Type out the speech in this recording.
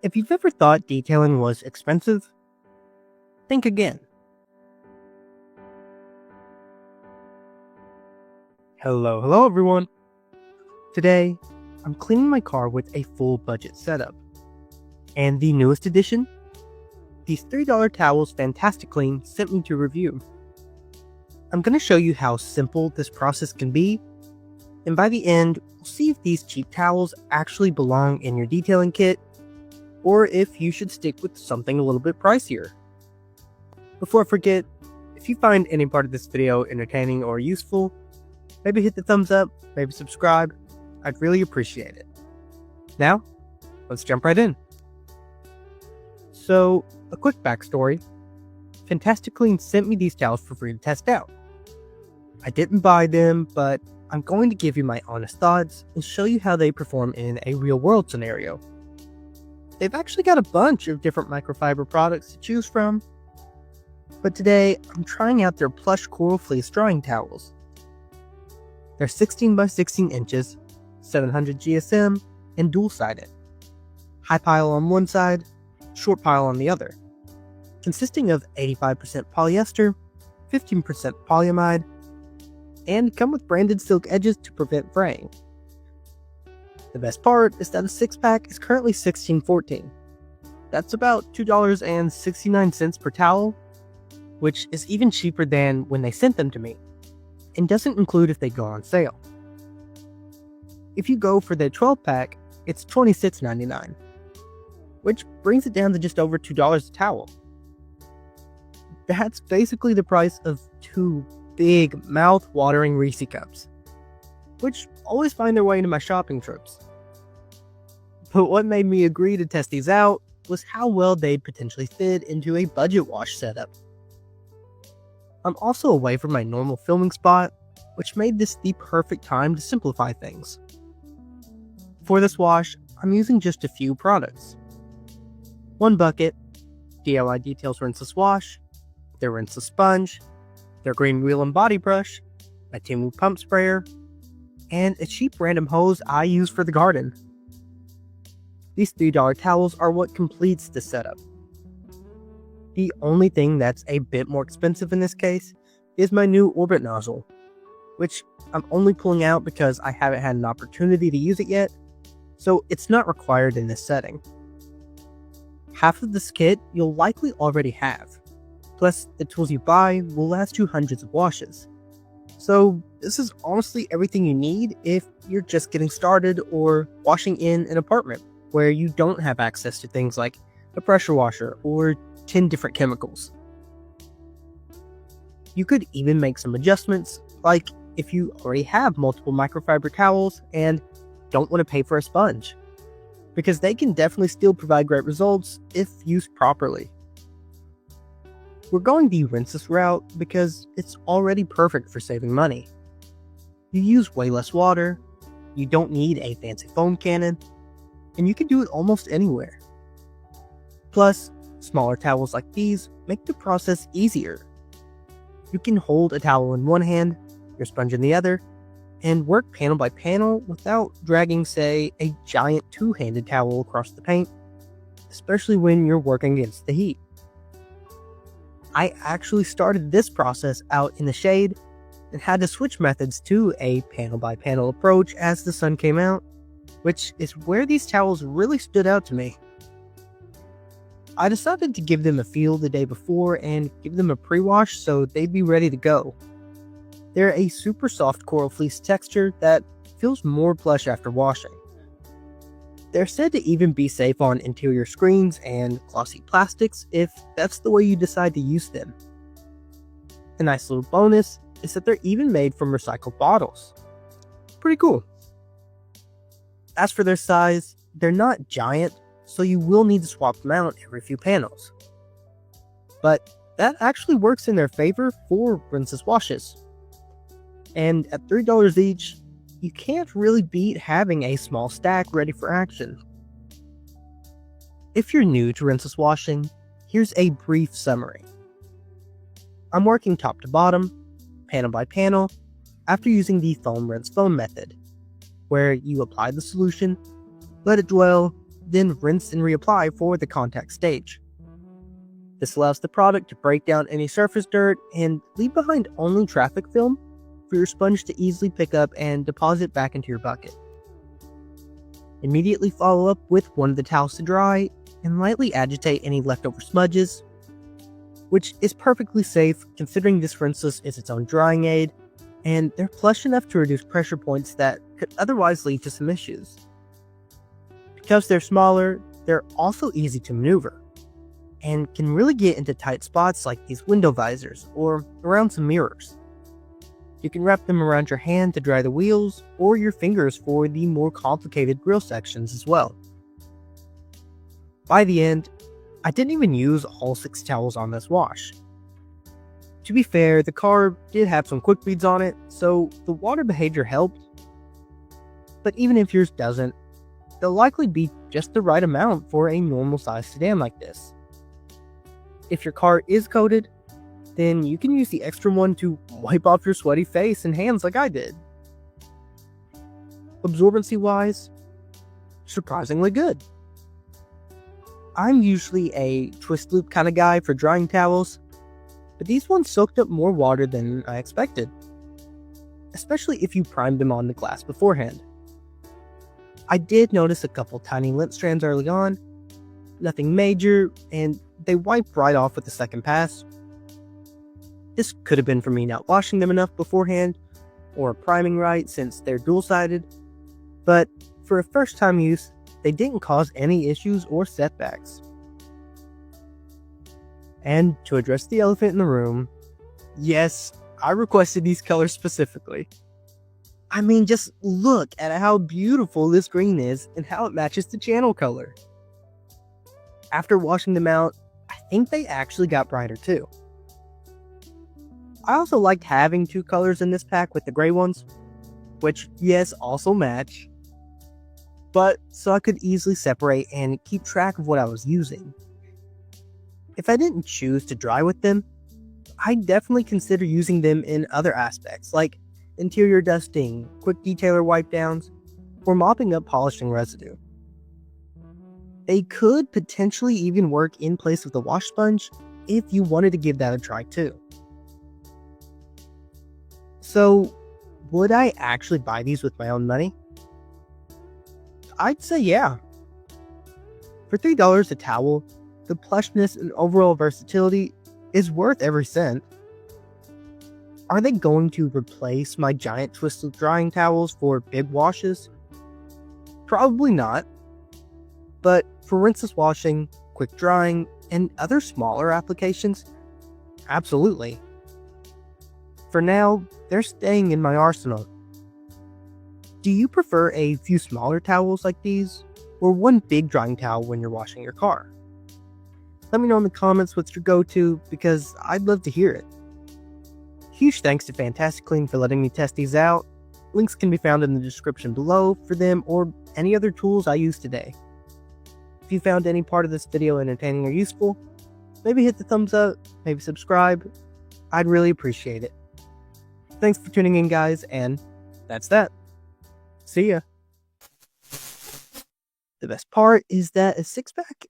If you've ever thought detailing was expensive, think again. Hello everyone. Today, I'm cleaning my car with a full budget setup. And the newest addition? These $3 towels FantastiCLEAN sent me to review. I'm going to show you how simple this process can be, and by the end, we'll see if these cheap towels actually belong in your detailing kit, or if you should stick with something a little bit pricier. Before I forget, if you find any part of this video entertaining or useful, maybe hit the thumbs up, maybe subscribe. I'd really appreciate it. Now, let's jump right in. So, a quick backstory. FantastiCLEAN sent me these towels for free to test out. I didn't buy them, but I'm going to give you my honest thoughts and show you how they perform in a real-world scenario. They've actually got a bunch of different microfiber products to choose from, but today I'm trying out their plush coral fleece drying towels. They're 16 by 16 inches, 700 GSM, and dual-sided. High pile on one side, short pile on the other, consisting of 85% polyester, 15% polyamide, and come with branded silk edges to prevent fraying. The best part is that a 6-pack is currently $16.14. That's about $2.69 per towel, which is even cheaper than when they sent them to me, and doesn't include if they go on sale. If you go for the 12-pack, it's $26.99, which brings it down to just over $2 a towel. That's basically the price of 2 big, mouth-watering Reese cups, which always find their way into my shopping trips. But what made me agree to test these out was how well they'd potentially fit into a budget wash setup. I'm also away from my normal filming spot, which made this the perfect time to simplify things. For this wash, I'm using just a few products. 1 bucket, DIY Details Rinseless Wash, their Rinseless Sponge, their green wheel and body brush, a Timu pump sprayer, and a cheap random hose I use for the garden. These $3 towels are what completes the setup. The only thing that's a bit more expensive in this case is my new orbit nozzle, which I'm only pulling out because I haven't had an opportunity to use it yet, so it's not required in this setting. Half of this kit you'll likely already have, plus the tools you buy will last you hundreds of washes. So this is honestly everything you need if you're just getting started or washing in an apartment where you don't have access to things like a pressure washer or 10 different chemicals. You could even make some adjustments, like if you already have multiple microfiber towels and don't want to pay for a sponge, because they can definitely still provide great results if used properly. We're going the rinseless route because it's already perfect for saving money. You use way less water, you don't need a fancy foam cannon, and you can do it almost anywhere. Plus, smaller towels like these make the process easier. You can hold a towel in one hand, your sponge in the other, and work panel by panel without dragging, say, a giant two-handed towel across the paint, especially when you're working against the heat. I actually started this process out in the shade and had to switch methods to a panel by panel approach as the sun came out, which is where these towels really stood out to me. I decided to give them a feel the day before and give them a pre-wash so they'd be ready to go. They're a super soft coral fleece texture that feels more plush after washing. They're said to even be safe on interior screens and glossy plastics if that's the way you decide to use them. A nice little bonus is that they're even made from recycled bottles. Pretty cool. As for their size, they're not giant, so you will need to swap them out every few panels. But that actually works in their favor for rinseless washes. And at $3 each, you can't really beat having a small stack ready for action. If you're new to rinseless washing, here's a brief summary. I'm working top to bottom, panel by panel, after using the foam rinse foam method, where you apply the solution, let it dwell, then rinse and reapply for the contact stage. This allows the product to break down any surface dirt and leave behind only traffic film for your sponge to easily pick up and deposit back into your bucket. Immediately follow up with one of the towels to dry and lightly agitate any leftover smudges, which is perfectly safe considering this rinseless is its own drying aid, and they're plush enough to reduce pressure points that could otherwise lead to some issues. Because they're smaller, they're also easy to maneuver, and can really get into tight spots like these window visors or around some mirrors. You can wrap them around your hand to dry the wheels or your fingers for the more complicated grill sections as well. By the end, I didn't even use all 6 towels on this wash. To be fair, the car did have some quick beads on it, so the water behavior helped. But even if yours doesn't, they'll likely be just the right amount for a normal sized sedan like this. If your car is coated, then you can use the extra one to wipe off your sweaty face and hands like I did. Absorbency wise, surprisingly good. I'm usually a twist loop kind of guy for drying towels, but these ones soaked up more water than I expected, especially if you primed them on the glass beforehand. I did notice a couple tiny lint strands early on, nothing major, and they wiped right off with the second pass. This could have been from me not washing them enough beforehand, or priming right since they're dual-sided, but for a first time use, they didn't cause any issues or setbacks. And to address the elephant in the room, yes, I requested these colors specifically. I mean, just look at how beautiful this green is and how it matches the channel color. After washing them out, I think they actually got brighter too. I also liked having 2 colors in this pack with the gray ones, which yes, also match, but so I could easily separate and keep track of what I was using. If I didn't choose to dry with them, I'd definitely consider using them in other aspects like interior dusting, quick detailer wipe downs, or mopping up polishing residue. They could potentially even work in place of the wash sponge if you wanted to give that a try too. So, would I actually buy these with my own money? I'd say yeah. For $3 a towel, the plushness and overall versatility is worth every cent. Are they going to replace my giant twisted drying towels for big washes? Probably not. But for rinseless washing, quick drying, and other smaller applications, absolutely. For now, they're staying in my arsenal. Do you prefer a few smaller towels like these, or one big drying towel when you're washing your car? Let me know in the comments what's your go-to, because I'd love to hear it. Huge thanks to FantastiCLEAN for letting me test these out. Links can be found in the description below for them or any other tools I used today. If you found any part of this video entertaining or useful, maybe hit the thumbs up, maybe subscribe. I'd really appreciate it. Thanks for tuning in, guys, and that's that. See ya. The best part is that a 6-pack